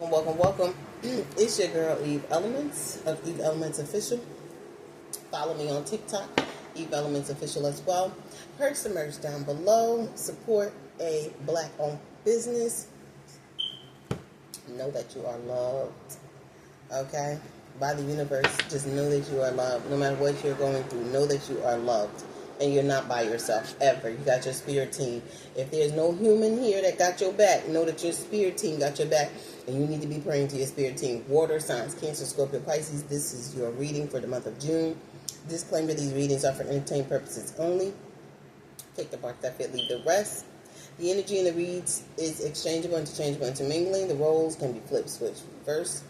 Welcome. It's your girl Eve Elements of Eve Elements Official. Follow me on TikTok, Eve Elements Official as well. Purchase the merch down below. Support a black-owned business. Know that you are loved. Okay? By the universe, just know that you are loved. No matter what you're going through, know that you are loved. And you're not by yourself, ever. You got your spirit team. If there's no human here that got your back, know that your spirit team got your back. And you need to be praying to your spirit team. Water signs, Cancer, Scorpio, Pisces. This is your reading for the month of June. Disclaimer, these readings are for entertainment purposes only. Take the part that fit, leave the rest. The energy in the reads is exchangeable, interchangeable, intermingling. The roles can be flipped, switched, reversed.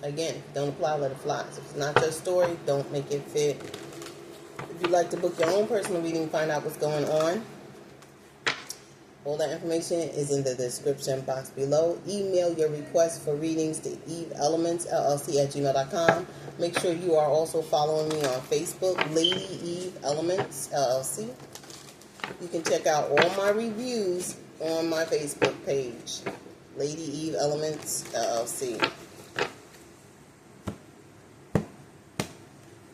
Again, don't apply, let it fly. So if it's not your story, don't make it fit. If you'd like to book your own personal reading, find out what's going on, all that information is in the description box below. Email your request for readings to eveelementsllc@gmail.com. Make sure you are also following me on Facebook, Lady Eve Elements LLC. You can check out all my reviews on my Facebook page, Lady Eve Elements LLC.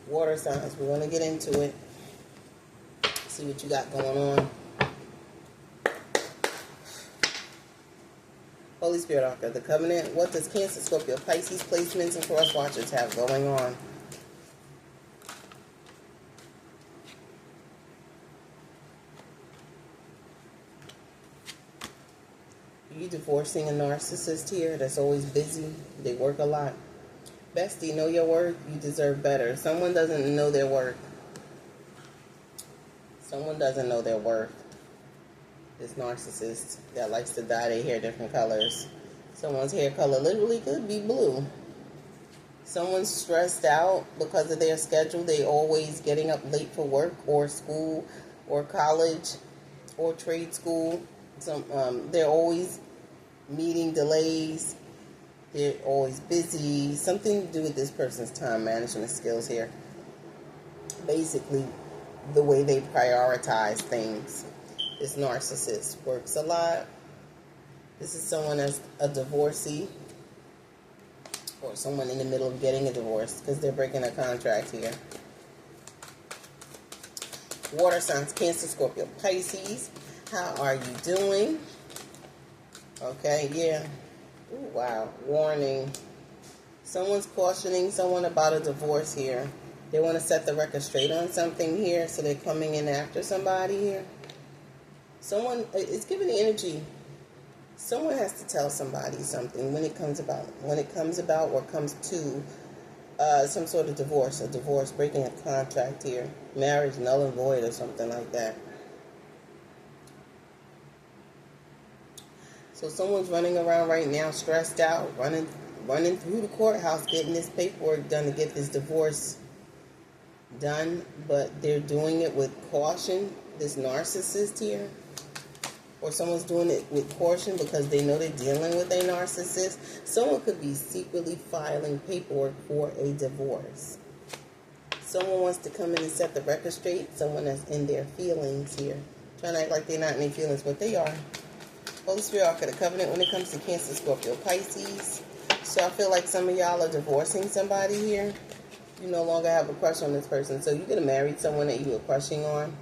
Water signs, we're going to get into it. See what you got going on. Holy Spirit Arca, the Covenant. What does Cancer, Scorpio, Pisces, placements, and cross watchers have going on? Are you divorcing a narcissist here that's always busy? They work a lot. Bestie, know your worth. You deserve better. Someone doesn't know their worth. Someone doesn't know their worth. This narcissist that likes to dye their hair different colors. Someone's hair color literally could be blue. Someone's stressed out because of their schedule. They always getting up late for work or school or college or trade school. They're always meeting delays. They're always busy. Something to do with this person's time management skills here. Basically, the way they prioritize things. This narcissist works a lot. This is someone that's a divorcee or someone in the middle of getting a divorce because they're breaking a contract here. Water signs, Cancer, Scorpio, Pisces. How are you doing? Okay, yeah. Ooh, wow. Warning. Someone's cautioning someone about a divorce here. They want to set the record straight on something here, so they're coming in after somebody here. Someone, it's giving the energy. Someone has to tell somebody something when it comes about or comes to some sort of divorce, breaking a contract here, marriage null and void or something like that. So someone's running around right now, stressed out, running through the courthouse, getting this paperwork done to get this divorce done, but they're doing it with caution. This narcissist here. Or someone's doing it with caution because they know they're dealing with a narcissist. Someone could be secretly filing paperwork for a divorce. Someone wants to come in and set the record straight. Someone that's in their feelings here. Trying to act like they're not in their feelings, but they are. Holy Spirit Arca, the Covenant, when it comes to Cancer, Scorpio, Pisces. So I feel like some of y'all are divorcing somebody here. You no longer have a crush on this person. So you could have married someone that you were crushing on.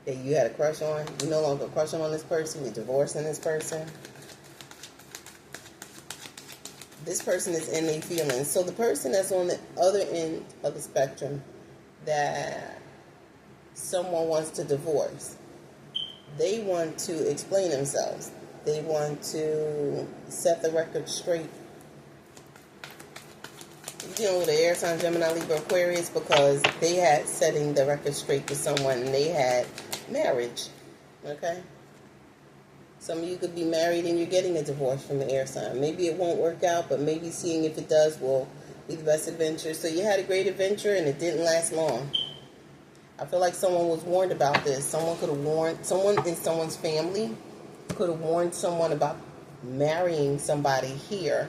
That you had a crush on. You're no longer crushing on this person. You're divorcing this person. This person is in their feelings. So the person that's on the other end of the spectrum that someone wants to divorce, they want to explain themselves. They want to set the record straight. You're dealing with an air sign, Gemini, Libra, Aquarius, because they had setting the record straight to someone and they had marriage. Okay? Some of you could be married and you're getting a divorce from the air sign. Maybe it won't work out, but maybe seeing if it does will be the best adventure. So you had a great adventure and it didn't last long. I feel like someone was warned about this. Someone could have warned, someone in someone's family could have warned someone about marrying somebody here.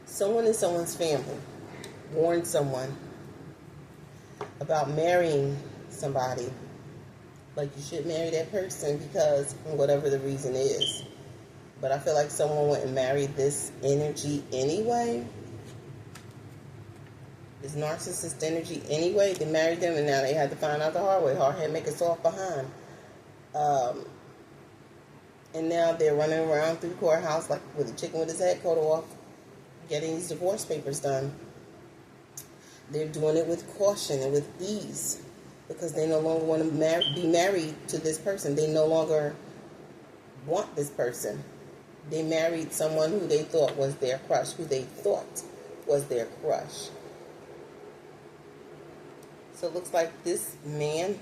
Someone in someone's family warned someone about marrying somebody Like, you should marry that person because whatever the reason is. But I feel like someone wouldn't marry this energy anyway. This narcissist energy anyway. They married them and now they had to find out the hard way. Hard head make a soft behind. And now they're running around through the courthouse like with a chicken with his head cut off, getting these divorce papers done. They're doing it with caution and with ease because they no longer want to be married to this person. They no longer want this person. They married someone who they thought was their crush, who they thought was their crush. So it looks like this man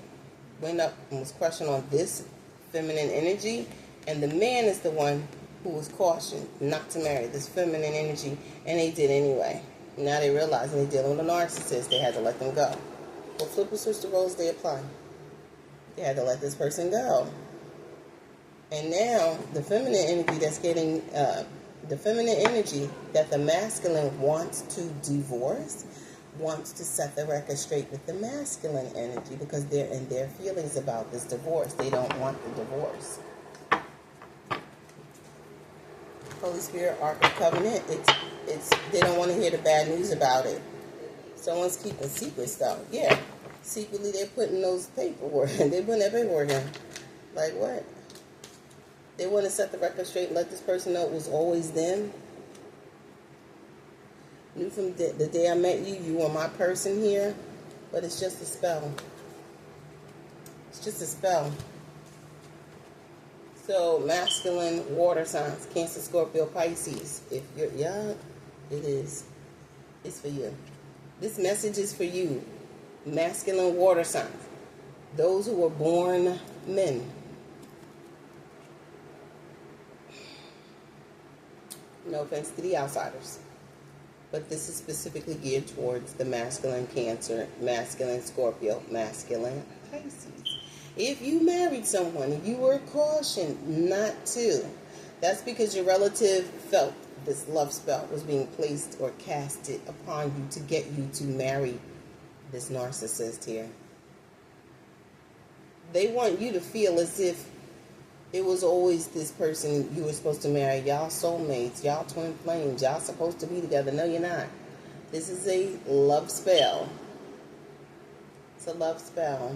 went up and was crushing on this feminine energy, and the man is the one who was cautioned not to marry this feminine energy, and they did anyway. Now they realize they're dealing with a narcissist. They had to let them go. Well, flip and switch the roles they apply. They had to let this person go. And now the feminine energy that's getting, the feminine energy that the masculine wants to divorce, wants to set the record straight with the masculine energy because they're in their feelings about this divorce. They don't want the divorce. Holy Spirit, Ark of Covenant, it's they don't want to hear the bad news about it. Someone's keeping secrets though. Yeah. Secretly they're putting those paperwork, they're putting that paperwork in. Like what? They want to set the record straight and let this person know it was always them. Knew from the day I met you, you were my person here, but it's just a spell. It's just a spell. So, masculine water signs, Cancer, Scorpio, Pisces. If you're young, it is. It's for you. This message is for you. Masculine water signs. Those who were born men. No offense to the outsiders. But this is specifically geared towards the masculine Cancer, masculine Scorpio, masculine Pisces. If you married someone and you were cautioned not to, that's because your relative felt this love spell was being placed or casted upon you to get you to marry this narcissist here. They want you to feel as if it was always this person you were supposed to marry. Y'all soulmates, y'all twin flames, y'all supposed to be together. No, you're not. This is a love spell. It's a love spell.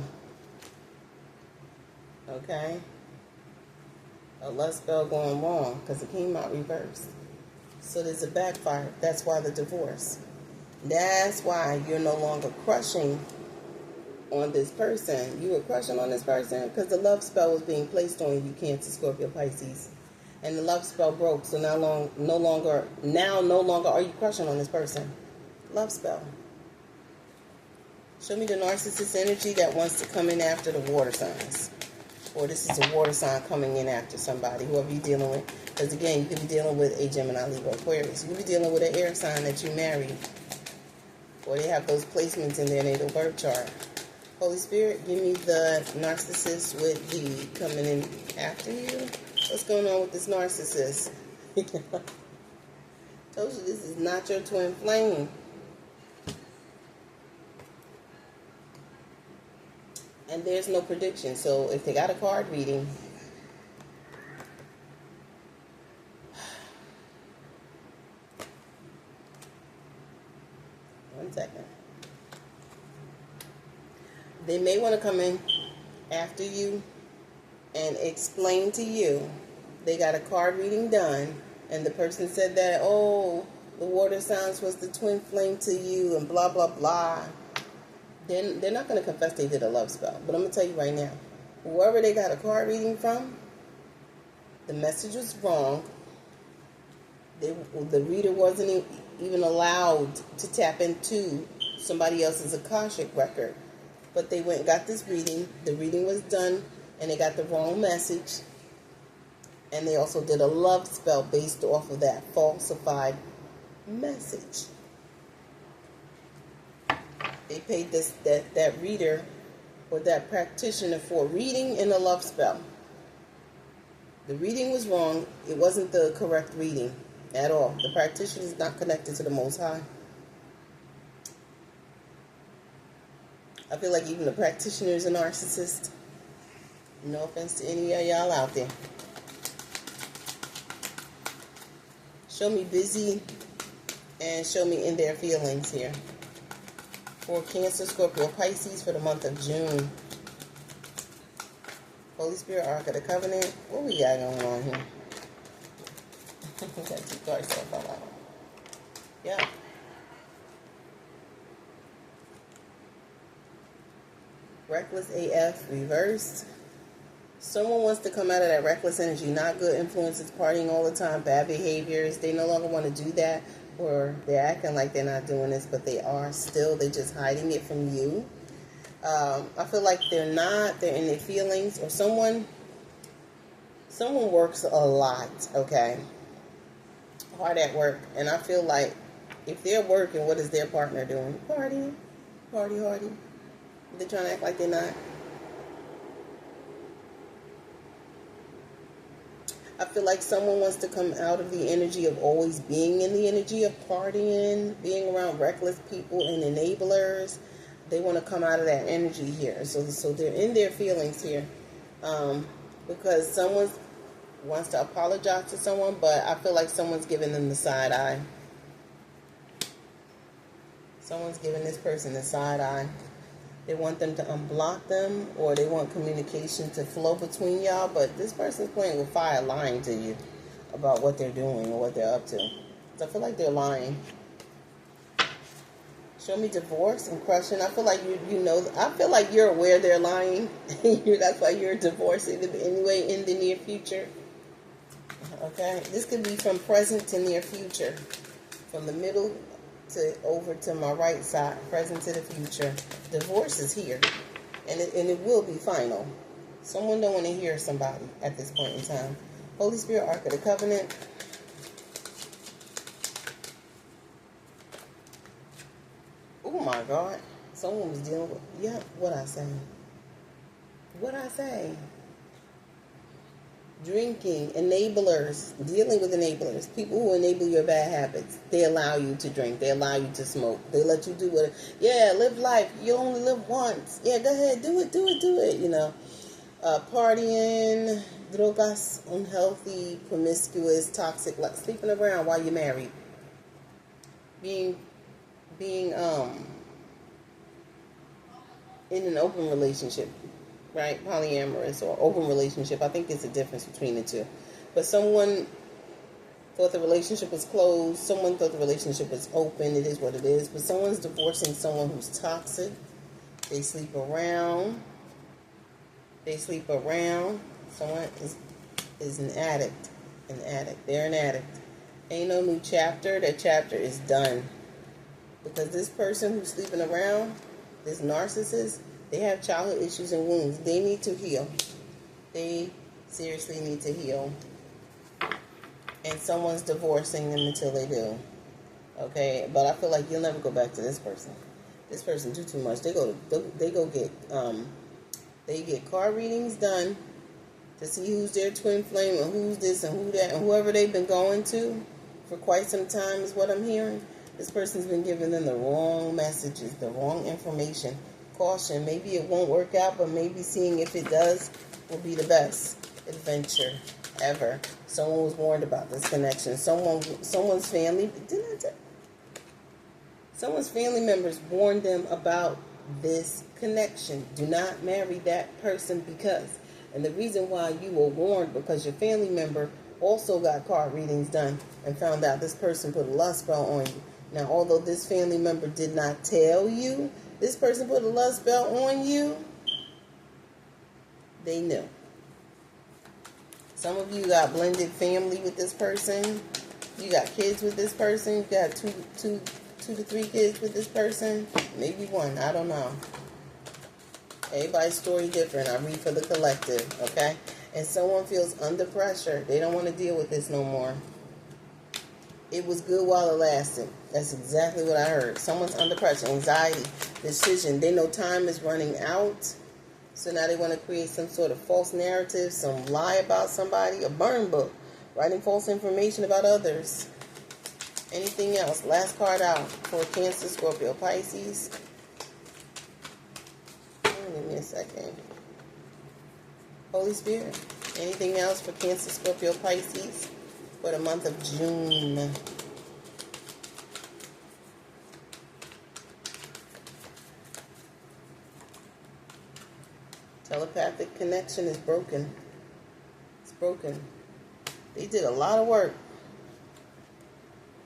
Okay? A love spell going wrong because it came out reversed. So there's a backfire. That's why the divorce. That's why you're no longer crushing on this person. You were crushing on this person because the love spell was being placed on you, Cancer, Scorpio, Pisces. And the love spell broke, so no longer are you crushing on this person. Love spell. Show me the narcissist energy that wants to come in after the water signs. Or this is a water sign coming in after somebody, whoever you're dealing with. Because again, you could be dealing with a Gemini, Libra, Aquarius. You could be dealing with an air sign that you married. Or they have those placements in their natal birth chart. Holy Spirit, give me the narcissist with the coming in after you. What's going on with this narcissist? Told you this is not your twin flame. And there's no prediction. So if they got a card reading, one second. They may want to come in after you and explain to you. They got a card reading done, and the person said that, oh, the water signs was the twin flame to you, and blah, blah, blah. Then they're not going to confess they did a love spell. But I'm going to tell you right now, whoever they got a card reading from, the message was wrong. The reader wasn't even allowed to tap into somebody else's Akashic record. But they went and got this reading. The reading was done, and they got the wrong message. And they also did a love spell based off of that falsified message. They paid that reader or that practitioner for reading and a love spell. The reading was wrong. It wasn't the correct reading at all. The practitioner is not connected to the Most High. I feel like even the practitioner is a narcissist. No offense to any of y'all out there. Show me busy and show me in their feelings here. For Cancer, Scorpio, Pisces for the month of June. Holy Spirit, Ark of the Covenant. What we got going on here? We got 2 cards that fall out. Yeah. Reckless AF reversed. Someone wants to come out of that reckless energy. Not good influences, partying all the time, bad behaviors. They no longer want to do that, or they're acting like they're not doing this, but they are still. They're just hiding it from you. I feel like they're not. They're in their feelings, or someone works a lot, okay? Hard at work. And I feel like if they're working, what is their partner doing? Partying. Party hardy. They're trying to act like they're not. I feel like someone wants to come out of the energy of always being in the energy of partying, being around reckless people and enablers. They want to come out of that energy here. So they're in their feelings here. Because someone wants to apologize to someone, but I feel like someone's giving them the side eye. Someone's giving this person the side eye. They want them to unblock them, or they want communication to flow between y'all, but this person's playing with fire, lying to you about what they're doing or what they're up to. So I feel like they're lying. Show me divorce and crushing. I feel like you know. I feel like you're aware they're lying. That's why you're divorcing them anyway in the near future. Okay, this could be from present to near future, from the middle to over to my right side, present to the future. Divorce is here, and it will be final. Someone don't want to hear somebody at this point in time. Holy Spirit, Ark of the Covenant. Oh my God, someone was dealing with, yeah, what I say? Drinking, enablers, dealing with enablers, people who enable your bad habits. They allow you to drink, they allow you to smoke, they let you do what, yeah, live life, you only live once, yeah, go ahead, do it, you know. Partying, drogas, unhealthy, promiscuous, toxic, like sleeping around while you're married, being in an open relationship, right? Polyamorous or open relationship. I think there's a difference between the two. But someone thought the relationship was closed. Someone thought the relationship was open. It is what it is. But someone's divorcing someone who's toxic. They sleep around. Someone is an addict. They're an addict. Ain't no new chapter. That chapter is done. Because this person who's sleeping around, this narcissist, they have childhood issues and wounds. They need to heal. They seriously need to heal. And someone's divorcing them until they do. Okay? But I feel like you'll never go back to this person. This person do too much. They get card readings done to see who's their twin flame and who's this and who that, and whoever they've been going to for quite some time is what I'm hearing. This person's been giving them the wrong messages, the wrong information. Caution, maybe it won't work out, but maybe seeing if it does will be the best adventure ever. Someone was warned about this connection. Someone's family members warned them about this connection. Do not marry that person because, and the reason why you were warned, because your family member also got card readings done and found out this person put a lust spell on you. Now, although this family member did not tell you this person put a lust spell on you, they knew. Some of you got blended family with this person. You got kids with this person. You got two to three kids with this person. Maybe one. I don't know. Everybody's story different. I read for the collective, okay? And someone feels under pressure. They don't want to deal with this no more. It was good while it lasted. That's exactly what I heard. Someone's under pressure, anxiety, decision. They know time is running out. So now they want to create some sort of false narrative, some lie about somebody, a burn book, writing false information about others. Anything else? Last card out for Cancer, Scorpio, Pisces. Give me a second. Holy Spirit. Anything else for Cancer, Scorpio, Pisces for the month of June? Telepathic connection is broken. It's broken. They did a lot of work.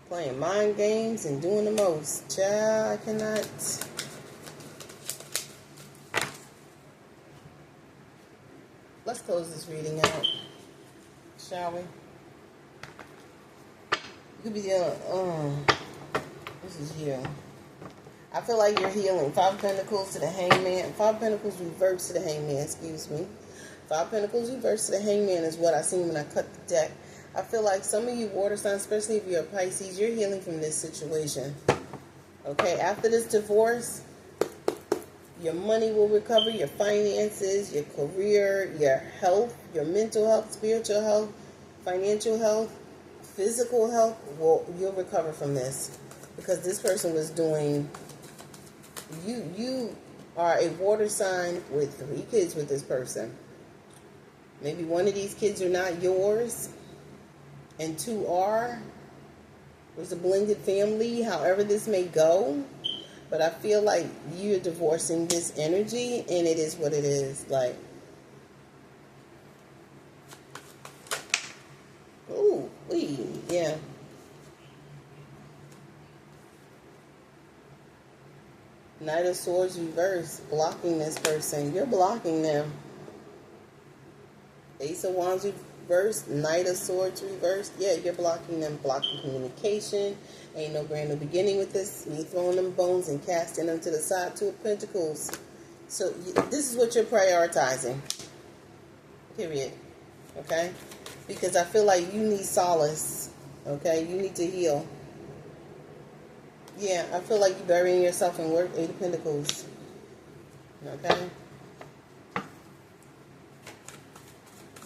Playing mind games and doing the most. Child, I cannot. Let's close this reading out, shall we? You could be this is you. I feel like you're healing. Five of Pentacles to the Hangman. Five of Pentacles reversed to the Hangman, excuse me. Five of Pentacles reversed to the Hangman is what I seen when I cut the deck. I feel like some of you water signs, especially if you're a Pisces, you're healing from this situation. Okay, after this divorce, your money will recover, your finances, your career, your health, your mental health, spiritual health, financial health, physical health. You'll recover from this. Because this person was doing... You are a water sign with 3 kids with this person. Maybe one of these kids are not yours, and 2 are. There's a blended family, however this may go. But I feel like you're divorcing this energy, and it is what it is. Like, ooh, yeah. Knight of Swords reversed, blocking this person. You're blocking them. Ace of Wands reversed, Knight of Swords reversed. Yeah, you're blocking them, blocking communication. Ain't no grand new beginning with this. You throwing them bones and casting them to the side. 2 of Pentacles. So this is what you're prioritizing. Period. Okay? Because I feel like you need solace. Okay? You need to heal. Yeah, I feel like you're burying yourself in work. 8 of Pentacles. Okay?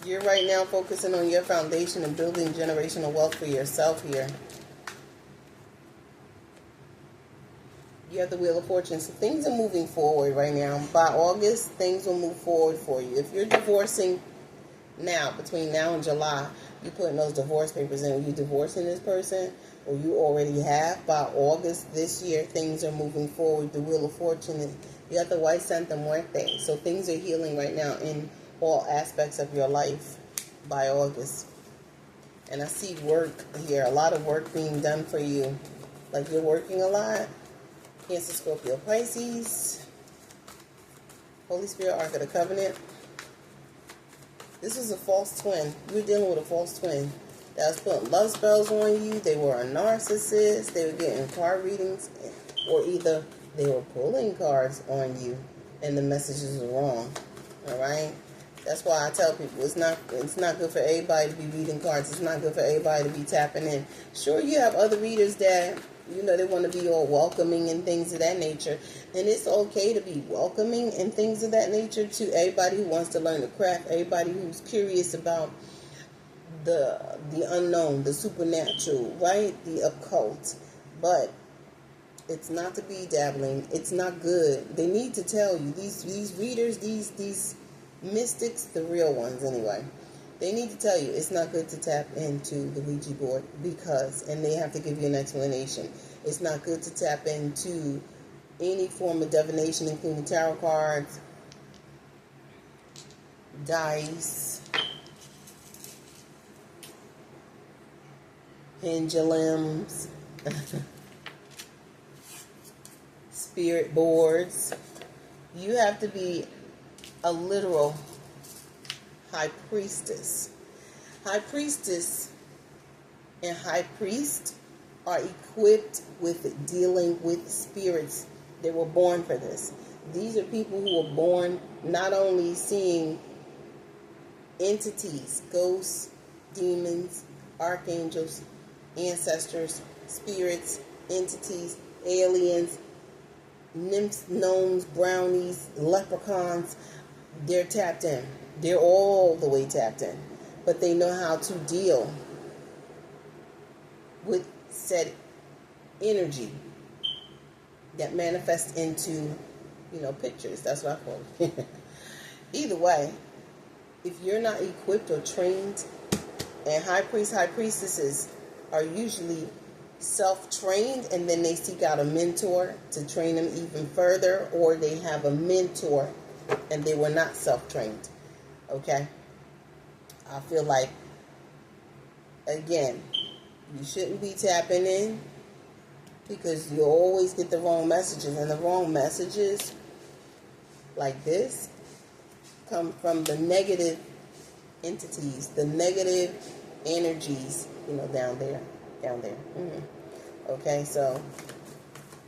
You're right now focusing on your foundation and building generational wealth for yourself here. You have the Wheel of Fortune. So things are moving forward right now. By August, things will move forward for you. If you're divorcing now, between now and July, you're putting those divorce papers in. Are you divorcing this person? Or you already have? By August this year, things are moving forward. The Wheel of Fortune. You got the White Santa Muerte. So things are healing right now in all aspects of your life by August. And I see work here. A lot of work being done for you. Like you're working a lot. Cancer, Scorpio, Pisces. Holy Spirit, Ark of the Covenant. This was a false twin. You were dealing with a false twin that was putting love spells on you. They were a narcissist. They were getting card readings. Or either they were pulling cards on you and the messages were wrong. Alright? That's why I tell people it's not good for everybody to be reading cards. It's not good for everybody to be tapping in. Sure, you have other readers that, you know, they want to be all welcoming and things of that nature. And it's okay to be welcoming and things of that nature to everybody who wants to learn the craft, everybody who's curious about the unknown, the supernatural, right? The occult. But it's not to be dabbling. It's not good. They need to tell you, these readers, these mystics, the real ones anyway, they need to tell you it's not good to tap into the Ouija board because, and they have to give you an explanation. It's not good to tap into any form of divination, including tarot cards, dice, pendulums, spirit boards. You have to be a literal high priestess. High priestess and high priest are equipped with dealing with spirits. They were born for this. These are people who were born not only seeing entities, ghosts, demons, archangels, ancestors, spirits, entities, aliens, nymphs, gnomes, brownies, leprechauns. They're tapped in. They're all the way tapped in. But they know how to deal with said energy that manifests into, pictures. That's what I call it. Either way, if you're not equipped or trained, and high priests, high priestesses are usually self-trained, and then they seek out a mentor to train them even further, or they have a mentor and they were not self-trained. Okay? I feel like, again, you shouldn't be tapping in, because you always get the wrong messages, and the wrong messages like this come from the negative entities, the negative energies, down there. Okay, so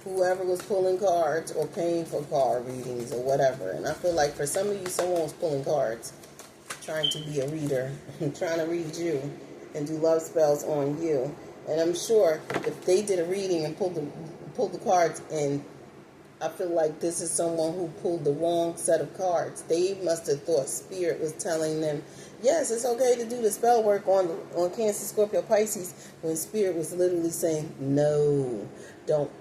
whoever was pulling cards or paying for card readings or whatever, and I feel like for some of you, someone was pulling cards, trying to be a reader, trying to read you and do love spells on you. And I'm sure if they did a reading and pulled the cards, and I feel like this is someone who pulled the wrong set of cards. They must have thought Spirit was telling them, yes, it's okay to do the spell work on Cancer, Scorpio, Pisces, when Spirit was literally saying, no, don't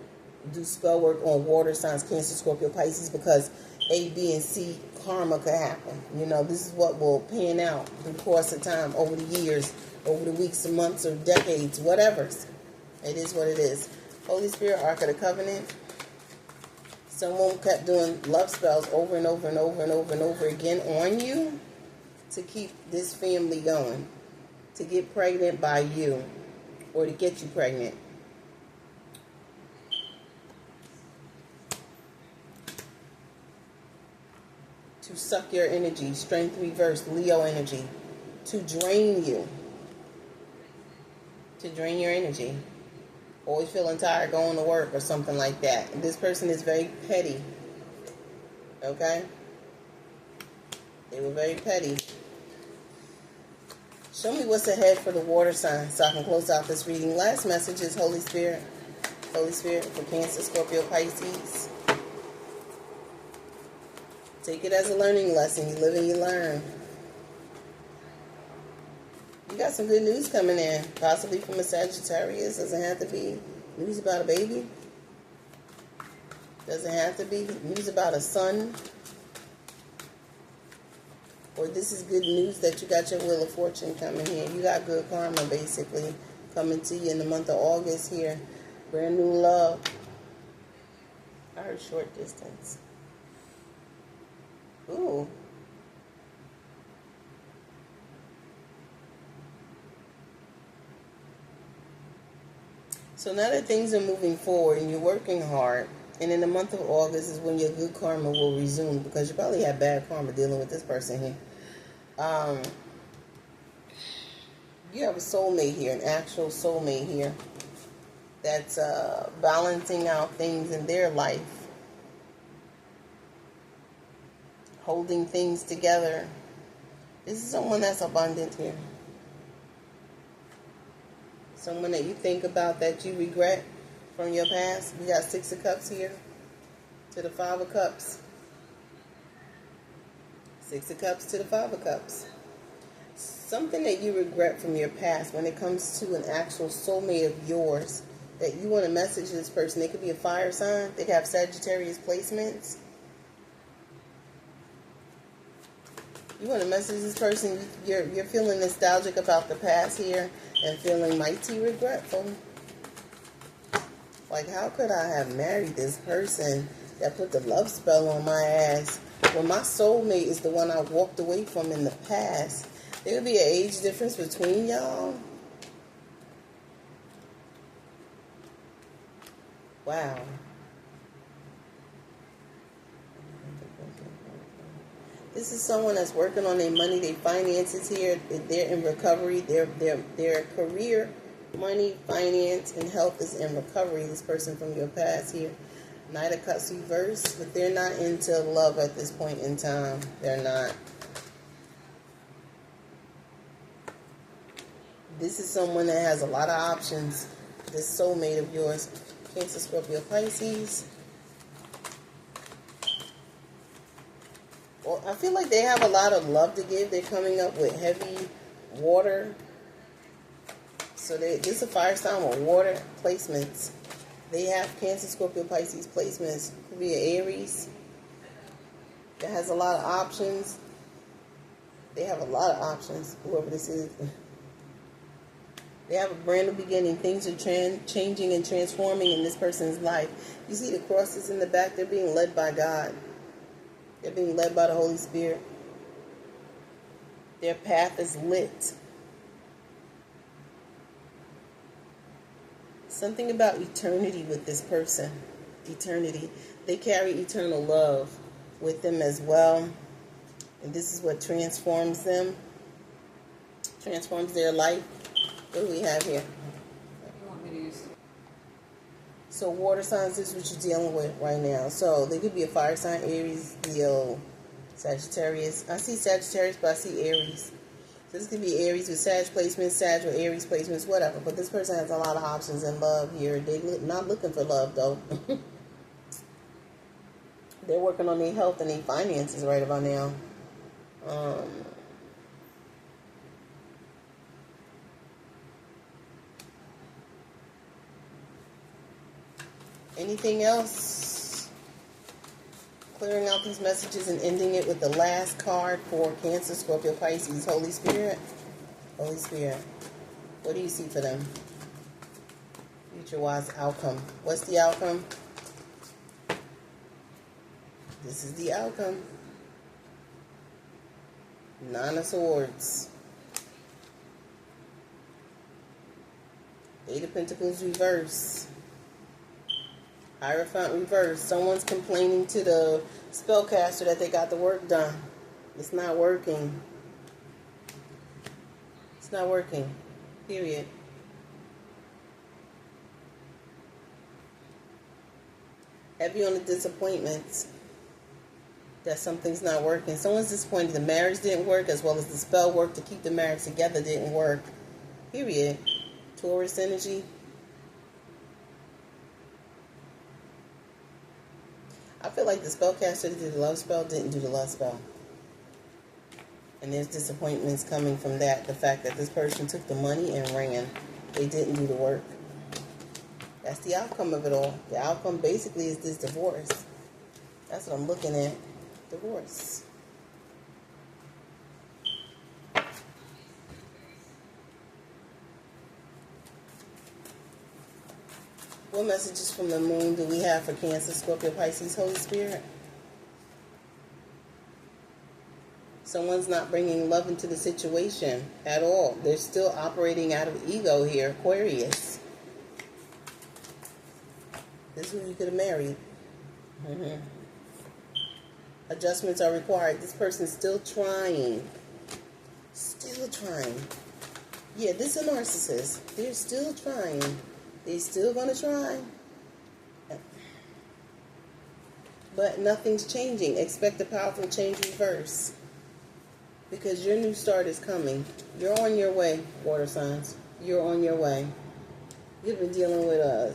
do spell work on water signs, Cancer, Scorpio, Pisces, because A, B, and C karma could happen. This is what will pan out through the course of time, over the years, over the weeks, months, or decades, whatever. It is what it is. Holy Spirit, Ark of the Covenant. Someone kept doing love spells over and over and over and over and over again on you to keep this family going, to get pregnant by you, or to get you pregnant. To suck your energy, strength reversed, Leo energy, to drain you, to drain your energy. Always feeling tired going to work or something like that. And this person is very petty. Okay? They were very petty. Show me what's ahead for the water sign so I can close out this reading. Last message is Holy Spirit. Holy Spirit for Cancer, Scorpio, Pisces. Take it as a learning lesson. You live and you learn. You got some good news coming in, possibly from a Sagittarius. Doesn't have to be news about a baby. Doesn't have to be news about a son. Or this is good news that you got your Wheel of Fortune coming here. You got good karma, basically, coming to you in the month of August here. Brand new love. I heard short distance. Ooh. So now that things are moving forward and you're working hard, and in the month of August is when your good karma will resume, because you probably had bad karma dealing with this person here. You have a soulmate here, an actual soulmate here, that's balancing out things in their life, holding things together. This is someone that's abundant here. Someone that you think about that you regret from your past. We got 6 of Cups here to the 5 of Cups. 6 of Cups to the 5 of Cups. Something that you regret from your past when it comes to an actual soulmate of yours that you want to message this person. They could be a fire sign. They could have Sagittarius placements. You want to message this person. You're feeling nostalgic about the past here and feeling mighty regretful. Like, how could I have married this person that put the love spell on my ass when my soulmate is the one I walked away from in the past? There would be an age difference between y'all. Wow. This is someone that's working on their money, their finances here. They're in recovery. Their career, money, finance, and health is in recovery. This person from your past here. Knight of Cups reversed, but they're not into love at this point in time. They're not. This is someone that has a lot of options. This soulmate of yours, Cancer, Scorpio, Pisces. Well, I feel like they have a lot of love to give. They're coming up with heavy water. So this is a fire sign with water placements. They have Cancer, Scorpio, Pisces placements. Could be an Aries that has a lot of options. They have a lot of options, whoever this is. They have a brand new beginning. Things are changing and transforming in this person's life. You see the crosses in the back? They're being led by God. They're being led by the Holy Spirit. Their path is lit. Something about eternity with this person. Eternity. They carry eternal love with them as well. And this is what transforms them. Transforms their life. What do we have here? You want me to use? So water signs, this is what you're dealing with right now. So they could be a fire sign, Aries, Leo, Sagittarius. I see Sagittarius, but I see Aries. So this could be Aries with Sag placements, Sag with Aries placements, whatever. But this person has a lot of options in love here. They're not looking for love, though. They're working on their health and their finances right about now. Anything else? Clearing out these messages and ending it with the last card for Cancer, Scorpio, Pisces. Holy Spirit. Holy Spirit. What do you see for them? Future-wise outcome. What's the outcome? This is the outcome. Nine of Swords. Eight of Pentacles reverse. Hierophant reverse. Someone's complaining to the spellcaster that they got the work done. It's not working. It's not working. Period. Heavy on the disappointments. That something's not working. Someone's disappointed the marriage didn't work, as well as the spell work to keep the marriage together didn't work. Period. Taurus energy. I feel like the spellcaster that did the love spell didn't do the love spell. And there's disappointments coming from that. The fact that this person took the money and ran. They didn't do the work. That's the outcome of it all. The outcome basically is this divorce. That's what I'm looking at. Divorce. What messages from the moon do we have for Cancer, Scorpio, Pisces, Holy Spirit? Someone's not bringing love into the situation at all. They're still operating out of ego here. Aquarius. This is who you could have married. Adjustments are required. This person's still trying. Still trying. Yeah, this is a narcissist. They're still trying. They're still going to try. But nothing's changing. Expect a powerful change reverse. Because your new start is coming. You're on your way, water signs. You're on your way. You've been dealing with a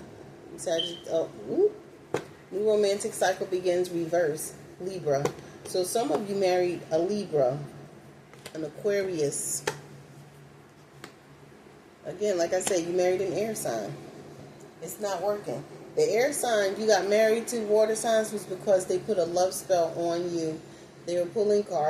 new romantic cycle begins reverse. Libra. So some of you married a Libra, an Aquarius. Again, like I said, you married an air sign. It's not working. The air sign you got married to, water signs, was because they put a love spell on you. They were pulling cards.